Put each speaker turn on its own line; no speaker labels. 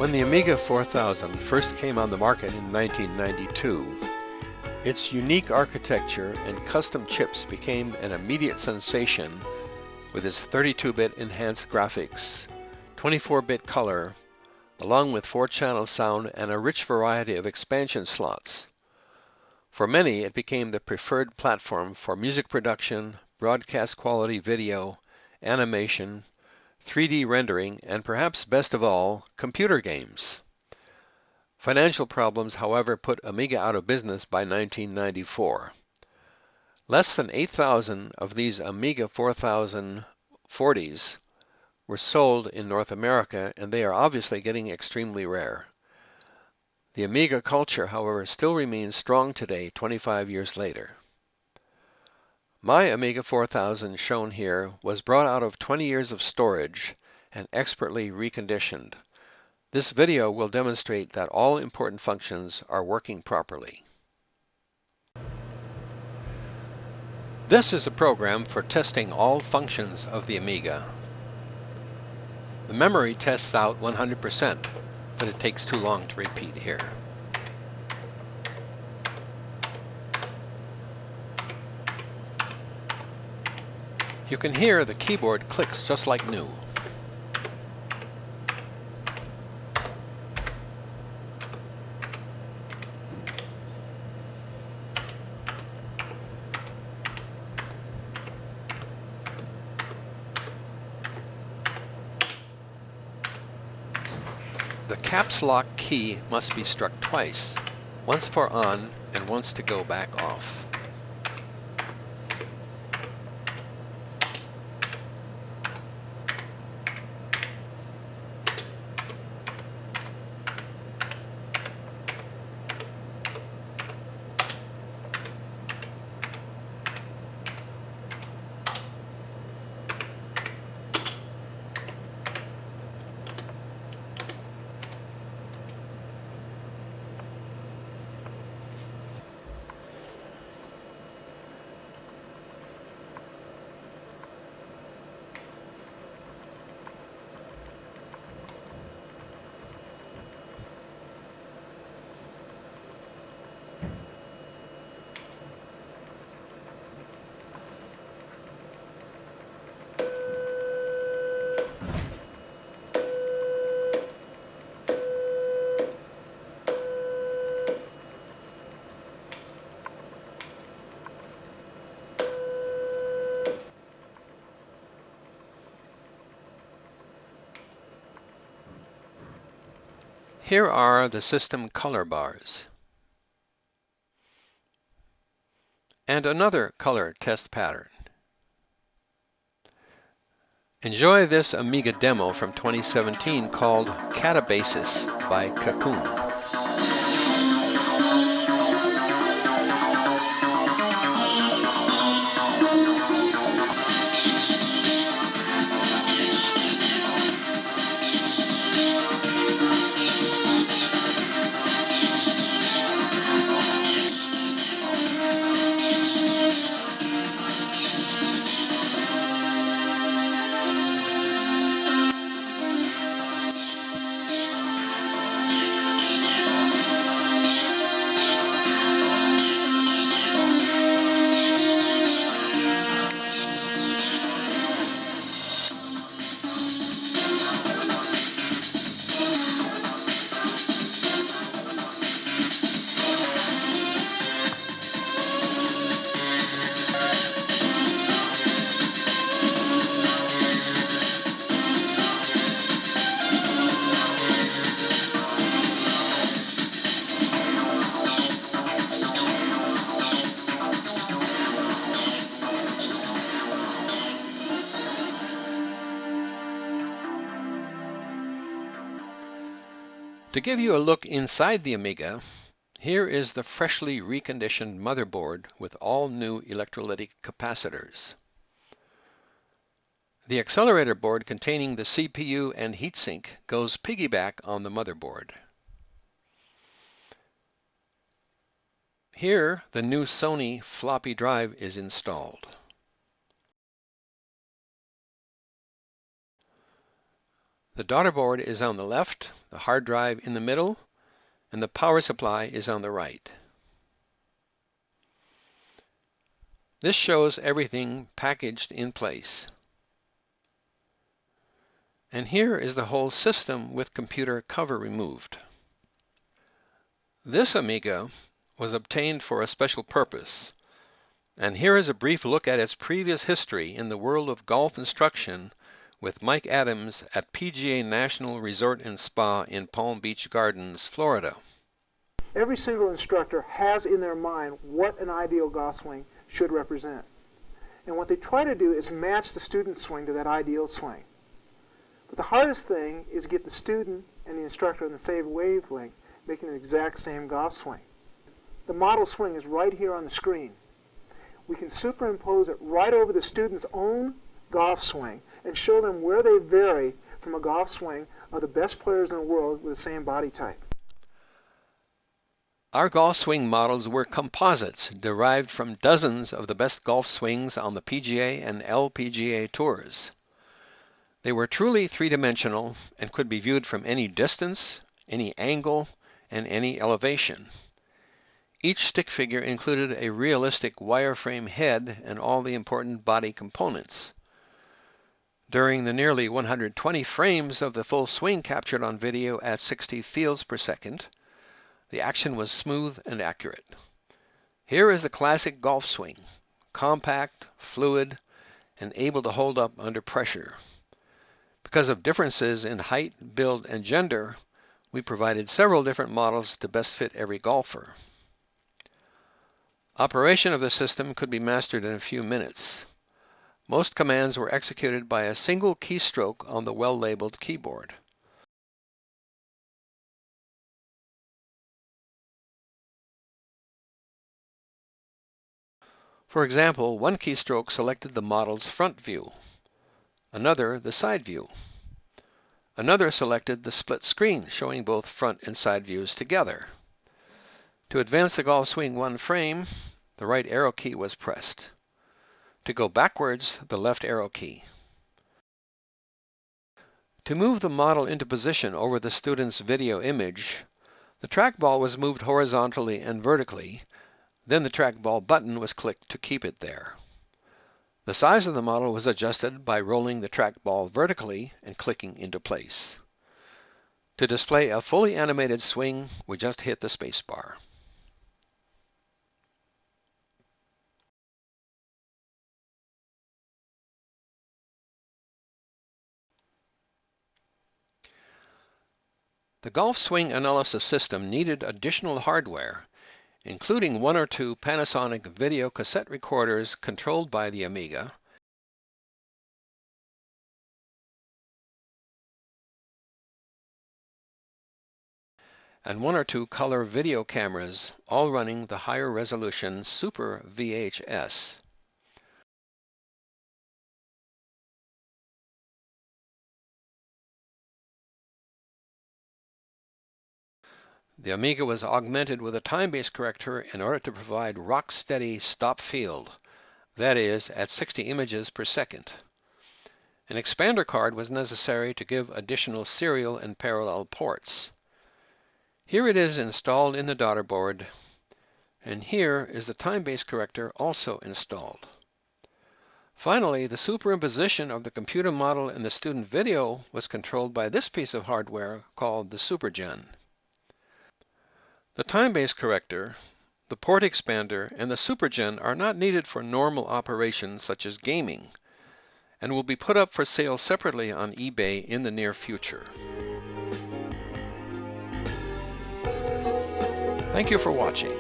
When the Amiga 4000 first came on the market in 1992, its unique architecture and custom chips became an immediate sensation with its 32-bit enhanced graphics, 24-bit color, along with 4-channel sound and a rich variety of expansion slots. For many, it became the preferred platform for music production, broadcast quality video, animation, 3D rendering, and perhaps best of all, computer games. Financial problems, however, put Amiga out of business by 1994. Less than 8,000 of these Amiga 4040s were sold in North America, and they are obviously getting extremely rare. The Amiga culture, however, still remains strong today, 25 years later. My Amiga 4000 shown here was brought out of 20 years of storage and expertly reconditioned. This video will demonstrate that all important functions are working properly. This is a program for testing all functions of the Amiga. The memory tests out 100%, but it takes too long to repeat here. You can hear the keyboard clicks just like new. The caps lock key must be struck twice, once for on and once to go back off. Here are the system color bars. And another color test pattern. Enjoy this Amiga demo from 2017 called Catabasis by Cocoon. To give you a look inside the Amiga, here is the freshly reconditioned motherboard with all new electrolytic capacitors. The accelerator board containing the CPU and heatsink goes piggyback on the motherboard. Here, the new Sony floppy drive is installed. The daughter board is on the left, the hard drive in the middle, and the power supply is on the right. This shows everything packaged in place. And here is the whole system with computer cover removed. This Amiga was obtained for a special purpose, and here is a brief look at its previous history in the world of golf instruction with Mike Adams at PGA National Resort and Spa in Palm Beach Gardens, Florida.
Every single instructor has in their mind what an ideal golf swing should represent. And what they try to do is match the student's swing to that ideal swing. But the hardest thing is get the student and the instructor on the same wavelength, making the exact same golf swing. The model swing is right here on the screen. We can superimpose it right over the student's own golf swing and show them where they vary from a golf swing of the best players in the world with the same body type.
Our golf swing models were composites derived from dozens of the best golf swings on the PGA and LPGA tours. They were truly three-dimensional and could be viewed from any distance, any angle, and any elevation. Each stick figure included a realistic wireframe head and all the important body components. During the nearly 120 frames of the full swing captured on video at 60 fields per second, the action was smooth and accurate. Here is the classic golf swing, compact, fluid, and able to hold up under pressure. Because of differences in height, build, and gender, we provided several different models to best fit every golfer. Operation of the system could be mastered in a few minutes. Most commands were executed by a single keystroke on the well-labeled keyboard. For example, one keystroke selected the model's front view, another the side view. Another selected the split screen, showing both front and side views together. To advance the golf swing one frame, the right arrow key was pressed. To go backwards, the left arrow key. To move the model into position over the student's video image, the trackball was moved horizontally and vertically, then the trackball button was clicked to keep it there. The size of the model was adjusted by rolling the trackball vertically and clicking into place. To display a fully animated swing, we just hit the spacebar. The golf swing analysis system needed additional hardware, including one or two Panasonic video cassette recorders controlled by the Amiga, and one or two color video cameras, all running the higher resolution Super VHS. The Amiga was augmented with a time-based corrector in order to provide rock-steady stop field, that is, at 60 images per second. An expander card was necessary to give additional serial and parallel ports. Here it is installed in the daughter board, and here is the time-based corrector also installed. Finally, the superimposition of the computer model in the student video was controlled by this piece of hardware called the SuperGen. The time-based corrector, the port expander, and the SuperGen are not needed for normal operations such as gaming, and will be put up for sale separately on eBay in the near future. Thank you for watching.